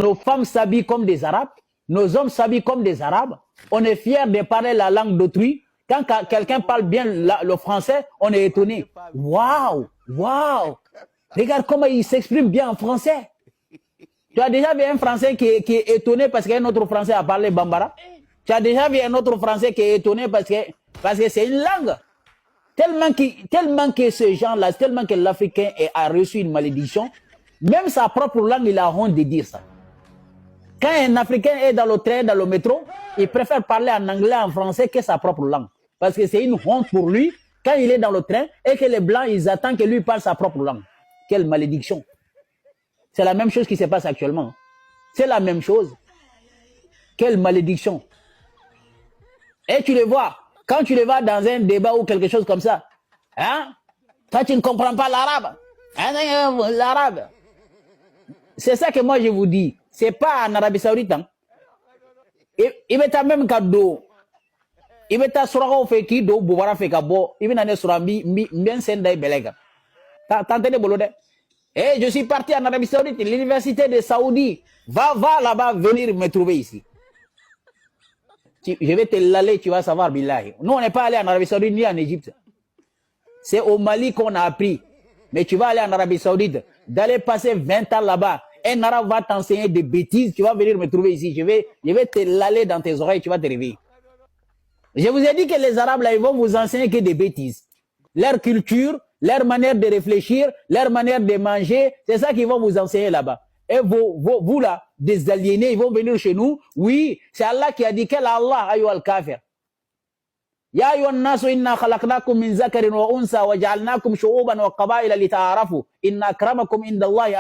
nos femmes s'habillent comme des Arabes, nos hommes s'habillent comme des Arabes, on est fiers de parler la langue d'autrui. Quand quelqu'un parle bien le français, on est étonné. Waouh, waouh, regarde comment il s'exprime bien en français. Tu as déjà vu un Français qui est étonné parce qu'un autre Français a parlé Bambara? Tu as déjà vu un autre Français qui est étonné parce que c'est une langue. Tellement que ces gens-là, tellement que l'Africain a reçu une malédiction, même sa propre langue, il a honte de dire ça. Quand un Africain est dans le train, dans le métro, il préfère parler en anglais, en français que sa propre langue. Parce que c'est une honte pour lui quand il est dans le train et que les Blancs, ils attendent que lui parle sa propre langue. Quelle malédiction. C'est la même chose qui se passe actuellement. C'est la même chose. Quelle malédiction. Et tu le vois, quand tu le vois dans un débat ou quelque chose comme ça, hein, toi tu ne comprends pas l'arabe. Hein, l'arabe. C'est ça que moi je vous dis. C'est pas en Arabie Saoudite. Hein. Il va être même cadeau. Il va être sur un fait qui do bouvara fait cabo. Il va être sur un bien sendai belega. T'entendez bolode? Et je suis parti en Arabie Saoudite, l'université de Saoudi. Va là-bas venir me trouver ici. Je vais te l'aller, tu vas savoir, billahi. Nous, on n'est pas allé en Arabie Saoudite ni en Égypte. C'est au Mali qu'on a appris. Mais tu vas aller en Arabie Saoudite, d'aller passer 20 ans là-bas. Un arabe va t'enseigner des bêtises, tu vas venir me trouver ici. Je vais te l'aller dans tes oreilles, tu vas te réveiller. Je vous ai dit que les Arabes, là, ils vont vous enseigner que des bêtises. Leur culture, leur manière de réfléchir, leur manière de manger, c'est ça qu'ils vont vous enseigner là-bas. Et vous là, des aliénés, ils vont venir chez nous. Oui, c'est Allah qui a dit quel Allah, ayyuhal kafir. Ya ayyuhan nasu inna khalaqnakum min zakarin wa unsa wa ja'alnakum shu'uban wa qabaila lita'arafu inna akramakum indallahi